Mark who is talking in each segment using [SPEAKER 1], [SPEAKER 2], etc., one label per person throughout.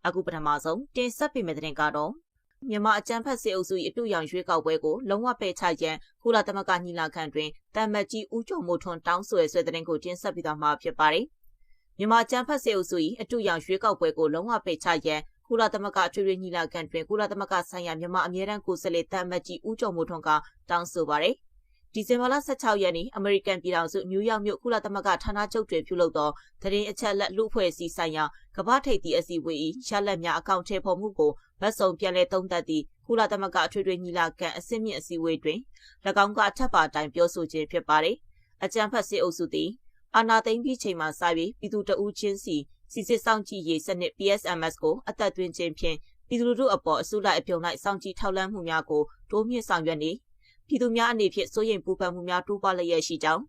[SPEAKER 1] အခုပထမဆုံးတင်ဆက်ပေးမယ့်သတင်းကတော့မြန်မာအကြမ်းဖက်စစ်အုပ်စု၏အတူရောင်ရွေးကောက်ပွဲကိုလုံးဝပယ်ချရန်ကုလသမဂ္ဂညီလာခံတွင်တမတ်ကြီးဦးကျော်မိုးထွန်းတောင်းဆိုရဆွဲသတင်းကိုတင်ဆက်ပေးသွားမှာဖြစ်ပါတယ်။မြန်မာအကြမ်းဖက်စစ်အုပ်စု၏အတူရောင်ရွေးကောက်ပွဲကိုလုံးဝပယ်ချရန်ကုလသမဂ္ဂထွေထွေညီလာခံတွင်ကုလသမဂ္ဂဆိုင်ရာမြန်မာအမြဲတမ်းကိုယ်စားလှယ်တမတ်ကြီးဦးကျော်မိုးထွန်းကတောင်းဆိုပါတယ်။ဒီဇင်ဘာလ16ရက်နေ့အမေရိကန်ပြည်ထောင်စုနယူးယောက်မြို့ကုလသမဂ္ဂဌာနချုပ်တွင်ပြုလုပ်သောသတင်းအချက်အလက်လူအဖွဲ့အစည်းဆိုင်ရာကမ္ဘာထိပ်သီးအစည်းအဝေး၏ရလဒ်များအကောင့်ထဲပေါ်မှုကိုဗတ်စုံပြန်လည်သုံးသပ်သည့်ကုလသမဂ္ဂထွေထွေညီလာခံအဆင့်မြင့်အစည်းအဝေးတွင်၎င်းကထပ်ပါတိုင်းပြောဆိုခြင်းဖြစ်ပါတယ်။အကြမ်းဖက်စစ်အုပ်စုသည်အာဏာသိမ်းပြီးချိန်မှစ၍ပြည်သူတအူးချင်းစီစစ်စောင့်ကြည့်ရေးစနစ် PSMS ကိုအသက်သွင်းခြင်းဖြင့်ပြည်သူတို့အပေါ်အစုလိုက်အပြုံလိုက်စောင့်ကြည့်ထောက်လှမ်းမှုများကိုတိုးမြင့်ဆောင်ရွက်နေပြည်သူများအနေဖြင့်စိုးရိမ်ပူပန်မှုများတိုးပွားလျက်ရှိကြောင်း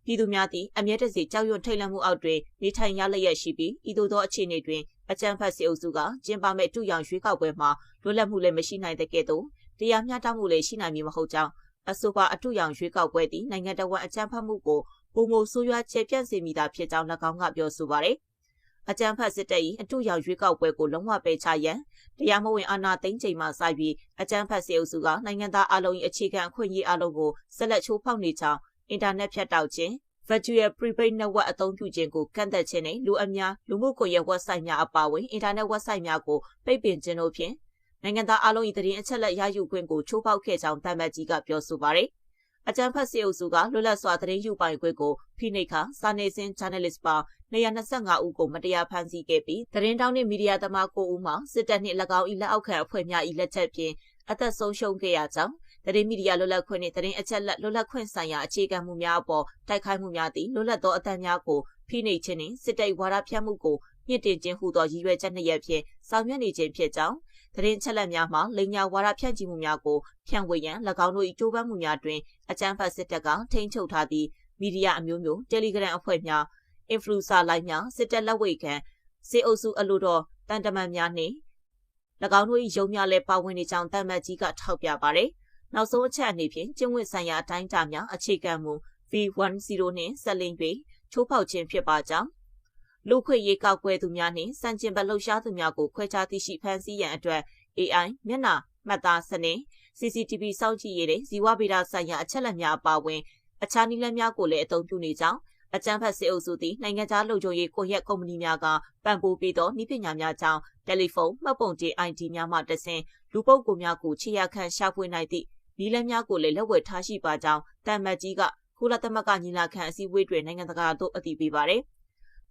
[SPEAKER 1] ပြည်သူများသည်အမြဲတစေကြောက်ရွံ့ထိတ်လန့်မှုအောက်တွင်နေထိုင်ရလျက်ရှိပြီးဤသို့သောအခြေအနေတွင်အကြမ်းဖက်စစ်အုပ်စုကကျင်းပမဲ့တူရောင်ရွေးကောက်ပွဲမှာလွတ်လပ်မှုလည်းမရှိနိုင်တဲ့ကဲ့သို့တရားမျှတမှုလည်းရှိနိုင်မည်မဟုတ်ကြောင်းအဆိုပါအတူရောင်ရွေးကောက်ပွဲသည်နိုင်ငံတော်ဝန်အကြမ်းဖက်မှုကိုပုံမဆိုးရွားချေပြန့်စေမိတာဖြစ်ကြောင်း၎င်းကပြောဆိုပါတယ်။အကြမ်းဖက်စစ်တပ်၏အတူရောင်ရွေးကောက်ပွဲကိုလုံးဝပယ်ချရန်တရားမဝင်အာဏာသိမ်းချိန်မှစ၍အကြမ်းဖက်စစ်အုပ်စုကနိုင်ငံသားအလုံး၏အခြေခံအခွင့်အရေးအလုံးကိုဆက်လက်ချိုးဖောက်နေကြောင်းအင်တာနက်ဖြတ်တောက်ခြင်း Virtual Prepaid Network အသုံးပြုခြင်းကိုကန့်သတ်ခြင်းနဲ့လူအများလူမှုကွန်ရက် website များအပါအဝင်အင်တာနက် website များကိုပိတ်ပင်ခြင်းတို့ဖြင့်နိုင်ငံသားအလုံး၏သတင်းအချက်အလက်ရယူခွင့်ကိုချိုးဖောက်ခဲ့ကြောင်းတမတ်ကြီးကပြောဆိုပါတယ်။အကြမ်းဖက်စစ်အုပ်စုကလွတ်လပ်စွာသတင်းယူပိုင်ခွင့်ကိုဖိနှိပ်ခါစာနယ်ဇင်း journalist ပေါင်း225ဦးကိုမတရားဖမ်းဆီးခဲ့ပြီးသတင်းတောင်းနှင့်မီဒီယာသမား9ဦးမှစစ်တပ်နှင့်၎င်း၏လက်အောက်ခံအဖွဲ့များ၏လက်ချက်ဖြင့်အသက်ဆုံးရှုံးခဲ့ရကြောင်းသတင်းမီဒီယာလွတ်လပ်ခွင့်နှင့်သတင်းအချက်အလက်လွတ်လပ်ခွင့်ဆိုင်ရာအခြေခံမှုများအပေါ်တိုက်ခိုက်မှုများသည့်လွတ်လပ်သောအသံများကိုဖိနှိပ်ခြင်းနှင့်စစ်တပ်ဝါဒဖြန့်မှုကိုမြင့်တင်ခြင်းဟူသောရည်ရွယ်ချက်နှစ်ရပ်ဖြင့်ဆောင်ရွက်နေခြင်းဖြစ်ကြောင်းသတင်းချက်လက်များမှလိမ်ညာဝါဒဖြန့်ချီမှုများကိုဖြန့်ဝေရန်၎င်းတို့၏ကြိုးပမ်းမှုများတွင်အကြမ်းဖက်စစ်တပ်ကထိန်းချုပ်ထားသည့်မီဒီယာအမျိုးမျိုး Telegram အဖွဲ့များ Influencer လိုက်များစစ်တပ်လက်ဝဲခံစစ်အုပ်စုအလို့တော်တန်တမန်များနှင့်၎င်းတို့၏ရုံးများလည်းပါဝင်နေကြောင်းတမတ်ကြီးကထောက်ပြပါတယ်။နောက်ဆုံးအချက်အနေဖြင့်ကျင့်ဝတ်ဆိုင်ရာအတိုင်းအတာများအခြေခံမူ V10 နှင့်ဆက်လင်း၍ချိုးဖောက်ခြင်းဖြစ်ပါကြောင်းလူခွေရေးကောက်ကွယ်သူများနှင့်စံကျင်ဘက်လှုပ်ရှားသူများကိုခွဲခြားသိရှိဖန်ဆီးရန်အတွက် AI မျက်နှာမှတ်သားစနစ် CCTV စောင့်ကြည့်ရေးနဲ့ဇီဝဗေဒဆိုင်ရာအချက်အလက်များအပါအဝင်အခြားနည်းလမ်းများကိုလည်းအသုံးပြုနေကြောင်းအကြမ်းဖက်စစ်အုပ်စုသည်နိုင်ငံခြားလုံခြုံရေးကွန်ရက်ကုမ္ပဏီများကပံ့ပိုးပေးသောနည်းပညာများကြောင့်တယ်လီဖုန်းမှတ်ပုံတင် ID များမှတဆင့်လူပုဂ္ဂိုလ်များကိုခြေရာခံရှာဖွေနိုင်သည့်နည်းလမ်းများကိုလည်းလက်ဝယ်ထားရှိပါကြောင်းတမတ်ကြီးကကုလသမဂ္ဂညီလာခံအစည်းအဝေးတွင်နိုင်ငံတကာသို့အတည်ပြုပါတယ်။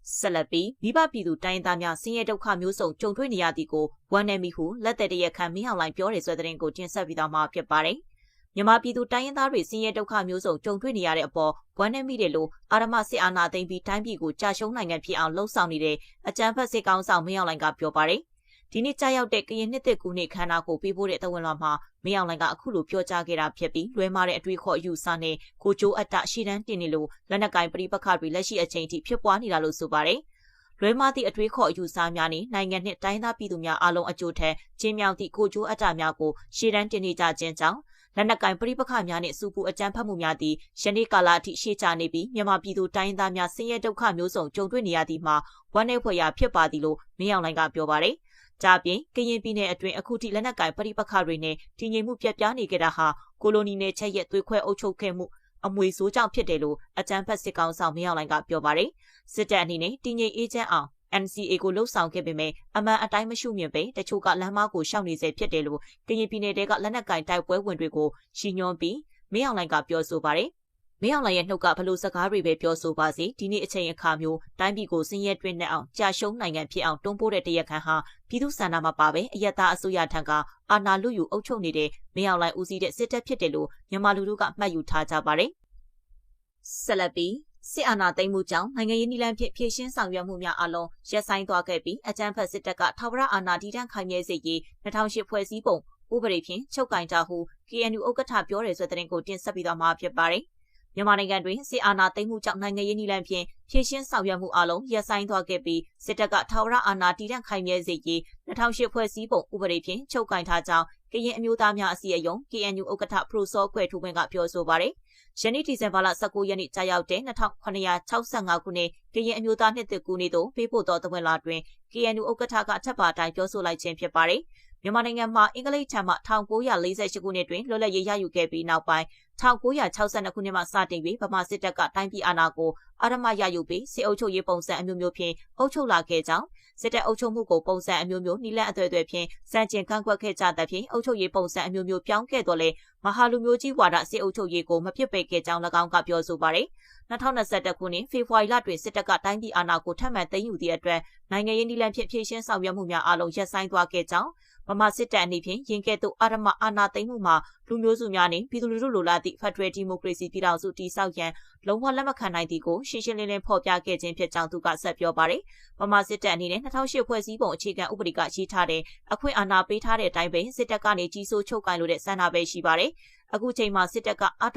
[SPEAKER 1] ဆက်လက်ပြီးမိဘပြည်သူတိုင်းသားများဆင်းရဲဒုက္ခမျိုးစုံကြုံတွေ့နေရသည်ကိုဝမ်းနည်းမိဟုလက်သက်တရခံမင်းအောင်လှိုင်ပြောတဲ့ဆိုတဲ့သတင်းကိုတင်ဆက်ပြီးတော့မှာဖြစ်ပါတယ်။မြန်မာပြည်သူတိုင်းရင်းသားတွေဆင်းရဲဒုက္ခမျိုးစုံကြုံတွေ့နေရတဲ့အပေါ်ဝမ်းနည်းမိတယ်လို့အာရမစစ်အာဏာသိမ်းပြီးတိုင်းပြည်ကိုကြာရှုံးနိုင်ငံဖြစ်အောင်လှုံ့ဆော်နေတဲ့အကြမ်းဖက်စစ်ကောင်ဆောင်မင်းအောင်လှိုင်ကပြောပါတယ်။ဒီနေ့ကြာရောက်တဲ့ကရင်နှစ်သက်ကူနှစ်ခန္ဓာကိုပေးပို့တဲ့တဝန်လွှာမှာမင်းအောင်လှိုင်ကအခုလိုပြောကြားခဲ့တာဖြစ်ပြီးလွဲမားတဲ့အတွေးခေါ်အယူဆနဲ့ကိုကျိုးအတ္တရှေ့တန်းတင်နေလို့လက်နက်ကင်ပဋိပက္ခတွေလက်ရှိအချိန်ထိဖြစ်ပွားနေတာလို့ဆိုပါတယ်။လွဲမားသည့်အတွေးခေါ်အယူဆများနဲ့နိုင်ငံနှင့်တိုင်းသားပြည်သူများအလုံးအကျိုးထက်ချင်းမြောင်သည့်ကိုကျိုးအတ္တများကိုရှေ့တန်းတင်နေကြခြင်းကြောင့်လက်နက်ကင်ပဋိပက္ခများနှင့်စုပူအကြမ်းဖက်မှုများသည့်ယနေ့ကာလအထိရှေ့ကျနေပြီးမြန်မာပြည်သူတိုင်းသားများဆင်းရဲဒုက္ခမျိုးစုံကြုံတွေ့နေရသည်မှာဝမ်းနည်းဖွယ်ရာဖြစ်ပါသည်လို့မင်းအောင်လှိုင်ကပြောပါတယ်။ကြပြင်ကရင်ပြည်နယ်အတွင်းအခုထိလက်နက်ကင်ပဋိပက္ခတွေနဲ့တည်ငြိမ်မှုပြတ်ပြားနေကြတာဟာကိုလိုနီနယ်ချက်ရဲ့သွေးခွဲအုပ်ချုပ်ခဲ့မှုအမွေဆိုးကြောင့်ဖြစ်တယ်လို့အကြမ်းဖက်စစ်ကောင်ဆောင်မင်းအောင်လှိုင်ကပြောပါတယ်။စစ်တပ်အနေနဲ့တည်ငြိမ်အေးချမ်းအောင်NCA ကိုလှုပ်ဆောင်ခဲ့ပေမဲ့အမှန်အတိုင်းမရှုမြင်ပဲတချို့ကလမ်းမကိုရှောင်နေစေဖြစ်တယ်လို့ကရင်ပြည်နယ်တဲကလက်နက်ကင်တိုက်ပွဲဝင်တွေကိုရှင်းညွှန်းပြီးမင်းအောင်လှိုင်ကပြောဆိုပါတယ်။မင်းအောင်လှိုင်ရဲ့နှုတ်ကဘလို့စကားတွေပဲပြောဆိုပါစေဒီနေ့အချိန်အခါမျိုးတိုင်းပြည်ကိုစင်းရဲတွင်းနဲ့အောင်ကြာရှုံးနိုင်ငံဖြစ်အောင်တွန်းပို့တဲ့တရက်ခန့်ဟာပြည်သူစန္ဒမှာပါပဲအယက်သားအစိုးရထံကအာဏာလုယူအုပ်ချုပ်နေတဲ့မင်းအောင်လှိုင်ဦးစီးတဲ့စစ်တပ်ဖြစ်တယ်လို့မြန်မာလူထုကမှတ်ယူထားကြပါတယ်။ဆက်လက်ပြီးစစ်အာဏာသိမ်းမှုကြောင့်နိုင်ငံရေးနည်းလမ်းဖြင့်ဖြည့်ရှင်းဆောင်ရွက်မှုများအလုံးရပ်ဆိုင်းသွားခဲ့ပြီးအကြမ်းဖက်စစ်တပ်ကထာဝရအာဏာတည်တံ့ခိုင်မြဲစေရေး2008ဖွဲ့စည်းပုံဥပဒေဖြင့်ချုပ်ကင်ကြဟု KNU ဥက္ကဋ္ဌပြောတဲ့ဆိုတဲ့သတင်းကိုတင်ဆက်ပြီးတော့မှာဖြစ်ပါတယ်။ မြန်မာနိုင်ငံတွင်စစ်အာဏာသိမ်းမှုကြောင့်နိုင်ငံရေးနည်းလမ်းဖြင့်ဖြည့်ရှင်းဆောင်ရွက်မှုအလုံးရပ်ဆိုင်းသွားခဲ့ပြီးစစ်တပ်ကထာဝရအာဏာတည်တံ့ခိုင်မြဲစေရေး2008ဖွဲ့စည်းပုံဥပဒေဖြင့်ချုပ်ကိုင်ထားကြောင်းကရင်အမျိုးသားများအစည်းအရုံး KNU ဥက္ကဋ္ဌဖရိုစောကွယ်ထူးဝင်းကပြောဆိုပါတယ်။ယနေ့ဒီဇင်ဘာလ19ရက်နေ့ကြာရောက်တဲ့2965ခုနှစ်ကရင်အမျိုးသားနှစ်သစ်ကူးနေ့သို့ပေးပို့သောသဝဏ်လွှာတွင် KNU ဥက္ကဋ္ဌကထပ်ပါတိုင်းပြောဆိုလိုက်ခြင်းဖြစ်ပါတယ်။မြန်မာနိုင်ငံမှာအင်္ဂလိပ်ထံမှ1948ခုနှစ်တွင်လွတ်လပ်ရေးရယူခဲ့ပြီးနောက်ပိုင်း1962ခုနှစ်မှစတင်ပြီးဗမာစစ်တပ်ကတိုင်းပြည်အာဏာကိုအာဏာမရယူပြီးစစ်အုပ်ချုပ်ရေးပုံစံအမျိုးမျိုးဖြင့်အုပ်ချုပ်လာခဲ့ကြောင်းစစ်တပ်အုပ်ချုပ်မှုကိုပုံစံအမျိုးမျိုးနှိလက်အသွယ်သွယ်ဖြင့်စန့်ကျင်ကန့်ကွက်ခဲ့ကြသဖြင့်အုပ်ချုပ်ရေးပုံစံအမျိုးမျိုးပြောင်းခဲ့တော်လဲမဟာလူမျိုးကြီးဝါဒစစ်အုပ်ချုပ်ရေးကိုမဖြစ်ပေခဲ့ကြောင်း၎င်းကပြောဆိုပါတယ်2021ခုနှစ်ဖေဖော်ဝါရီလတွင်စစ်တပ်ကတိုင်းပြည်အာဏာကိုထပ်မံသိမ်းယူသည့်အတွက်နိုင်ငံရေးနည်းလမ်းဖြင့်ဖြည့်ရှင်းဆောင်ရွက်မှုများအလုံးရပ်ဆိုင်းသွားခဲ့ကြောင်းဗမာစစ်တပ်အနေဖြင့်ရင်ကဲ့သို့အာဏာသိမ်းမှုမှာလူမျိုးစုများနှင့်ပြည်သူလူထုလိုလားသည့်ဖက်ဒရယ်ဒီမိုကရေစီပြည်ထောင်စုတည်ဆောက်ရန်လုံးဝလက်မခံနိုင်သည့်ကိုရှင်းရှင်းလင်းလင်းဖော်ပြခဲ့ခြင်းဖြစ်ကြောင်းသူကဆက်ပြောပါတယ်။ဗမာစစ်တပ်အနေနဲ့2008ဖွဲ့စည်းပုံအခြေခံဥပဒေကရေးထားတဲ့အခွင့်အာဏာပေးထားတဲ့အတိုင်းပဲစစ်တပ်ကနေကြီးစိုးချုပ်ကိုင်လိုတဲ့ဆန္ဒပဲရှိပါတယ်။အခုချိန်မှာစစ်တပ်ကအာ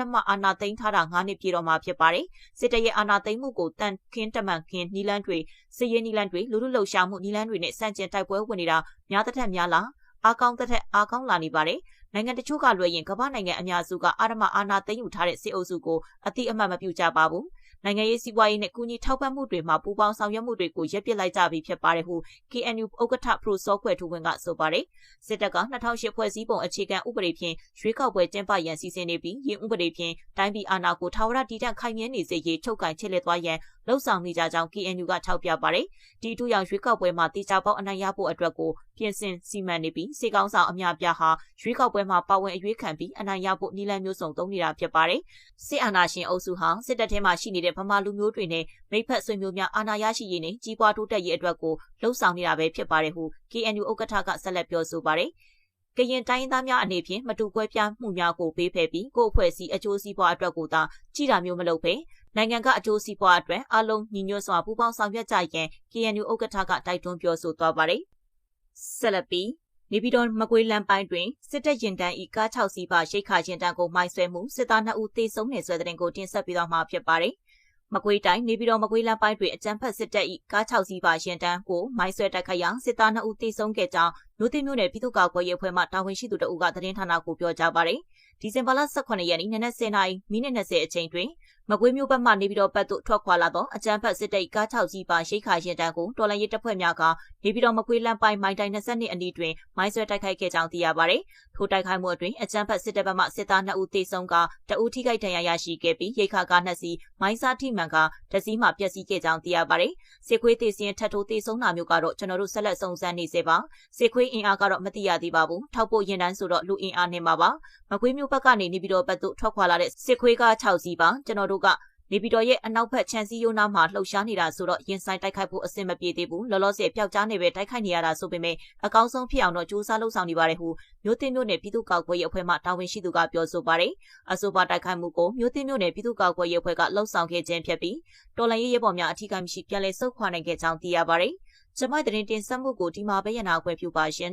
[SPEAKER 1] ဏာသိမ်းထားတာ9နှစ်ပြည့်တော့မှာဖြစ်ပါတယ်။စစ်တပ်ရဲ့အာဏာသိမ်းမှုကိုတန်ခင်းတမန်ခင်းနီလန်းတွေစစ်ရေးနီလန်းတွေလူထုလှုပ်ရှားမှုနီလန်းတွေနဲ့စန့်ကျင်တိုက်ပွဲဝင်နေတာများသက်ထက်များလားအားကောင်းသက်ထက်အားကောင်းလာနေပါတယ်။နိုင်ငံတချို့ကလွှဲရင်ကမ္ဘာနိုင်ငံအများစုကအာဏာသိမ်းယူထားတဲ့စစ်အုပ်စုကိုအတိအမှတ်မပြုကြပါဘူး။နိုင်ငံရေးစီးပွားရေးနဲ့ကူညီထောက်ပံ့မှုတွေမှာပူးပေါင်းဆောင်ရွက်မှုတွေကိုရပ်ပစ်လိုက်ကြပြီးဖြစ်ပါတယ်ဟု KNU ဥက္ကဋ္ဌဖရိုစောကွယ်ထူးဝင်းကဆိုပါတယ်။စစ်တပ်က2008ဖွဲ့စည်းပုံအခြေခံဥပဒေဖြင့်ရွေးကောက်ပွဲကျင်းပရန်စီစဉ်နေပြီးရင်းဥပဒေဖြင့်တိုင်းပြည်အာဏာကိုထာဝရတည်တံ့ခိုင်မြဲနေစေရေးချုပ်ကိုင်ချစ်လက်သွားရန်လှုံ့ဆော်နေကြကြောင်း KNU ကထောက်ပြပါတယ်။ဒီအထူးရောက်ရွေးကောက်ပွဲမှာတေချာပေါက်အနိုင်ရဖို့အတွက်ကိုပြင်ဆင်စီမံနေပြီးစေကောင်းဆောင်အများပြားဟာရွေးကောက်ပွဲမှာပါဝင်အရွေးခံပြီးအနိုင်ရဖို့နည်းလမ်းမျိုးစုံသုံးနေတာဖြစ်ပါတယ်။စစ်အာဏာရှင်အုပ်စုဟာစစ်တပ်ထဲမှာရှိနေတဲ့ဗမာလူမျိုးတွေနဲ့မိဖက်ဆွေမျိုးများအာဏာရရှိရေးနဲ့ကြီးပွားတိုးတက်ရေးအတွက်ကိုလှုံ့ဆော်နေတာပဲဖြစ်ပါတယ်ဟု KNU ဥက္ကဋ္ဌကဆက်လက်ပြောဆိုပါတယ်။ကရင်တိုင်းသားများအနေဖြင့်မတူကွဲပြားမှုများကိုပေးဖယ်ပြီးကိုယ့်အဖွဲ့အစည်းအကျိုးစီးပွားအတွက်ကိုသာကြည်တာမျိုးမလုပ်ဘဲနိုင်ငံကအကျိုးစီးပွားအတွက်အလုံးညီညွတ်စွာပူးပေါင်းဆောင်ရွက်ကြရန် KNU ဥက္ကဋ္ဌကတိုက်တွန်းပြောဆိုသွားပါတယ်။ဆက်လက်ပြီးနေပြည်တော်မကွေးလမ်းပိုင်းတွင်စစ်တပ်ရင်တန်းဤကား6စီးပါရှိခါရင်တန်းကိုမိုင်းဆွဲမှုစစ်သား2ဦးသေဆုံးနေဆွဲတဲ့တင်ကိုတင်ဆက်ပြီးတော့မှာဖြစ်ပါတယ်။မကွေးတိုင်းနေပြည်တော်မကွေးလမ်းပိုင်းတွင်အကြမ်းဖက်စစ်တပ်ဤကား6စီးပါရင်တန်းကိုမိုင်းဆွဲတိုက်ခိုက်ရာစစ်သား2ဦးသေဆုံးခဲ့ကြောင်းမြို့သိမြို့နယ်ပြည်သူ့ကာကွယ်ရေးအဖွဲ့မှတာဝန်ရှိသူတို့ကသတင်းဌာနကိုပြောကြားပါတယ်။ဒီဇင်ဘာလ18ရက်နေ့နနက်10:20အချိန်တွင်မကွေးမြို့ဘက်မှနေပြည်တော်ဘက်သို့ထွက်ခွာလာသောအကြမ်းဖက်စစ်တပ်ကား6စီးပါရှိခါရင်တန်းကိုတော်လှန်ရေးတပ်ဖွဲ့များကနေပြည်တော်မကွေးလမ်းပိုင်းမိုင်တိုင်22အနီးတွင်မိုင်းဆွဲတိုက်ခိုက်ခဲ့ကြောင်းသိရပါတယ်။ထိုတိုက်ခိုက်မှုအတွင်းအကြမ်းဖက်စစ်တပ်ဘက်မှစစ်သား2ဦးသေဆုံးကတဦးထိခိုက်ဒဏ်ရာရရှိခဲ့ပြီးရိတ်ခါကား2စီးမိုင်းစားထိမှန်ကတစီးမှပျက်စီးခဲ့ကြောင်းသိရပါတယ်။စစ်ခွေးသေစင်ထပ်ထိုးသေဆုံးတာမျိုးကတော့ကျွန်တော်တို့ဆက်လက်စုံစမ်းနေစေပါ။စစ်ခွေးအင်အားကတော့မသိရသေးပါဘူး။ထောက်ပို့ရင်တန်းဆိုတော့လူအင်အားနေမှာပါ။မကွေးမြို့ဘက်ကနေနေပြည်တော်ဘက်သို့ထွက်ခွာလာတဲ့စစ်ခွေးကား6စီးပါကျွန်တော်တို့ကနေပြည်တော်ရဲ့အနောက်ဘက်ခြံစည်းရိုးနားမှာလှုပ်ရှားနေတာဆိုတော့ရင်ဆိုင်တိုက်ခိုက်ဖို့အဆင်မပြေသေးဘူးလောလောဆယ်ပျောက်ကြားနေပဲတိုက်ခိုက်နေရတာဆိုပေမဲ့အကောင်းဆုံးဖြစ်အောင်တော့ကြိုးစားလှုပ်ဆောင်နေပါတယ်ဟုမြို့သိမြို့နယ်ပြည်သူ့ကာကွယ်ရေးအဖွဲ့မှတာဝန်ရှိသူကပြောဆိုပါတယ်အဆိုပါတိုက်ခိုက်မှုကိုမြို့သိမြို့နယ်ပြည်သူ့ကာကွယ်ရေးအဖွဲ့ကလှုပ်ဆောင်ခဲ့ခြင်းဖြစ်ပြီးတော်လှန်ရေးရဲဘော်များအထူးကမရှိပြန်လည်ဆုတ်ခွာနိုင်ခဲ့ကြောင်းသိရပါတယ်ကျမသတင်းတင်ဆက်မှုကိုဒီမှာပဲရနာခွင့်ပြုပါရှင်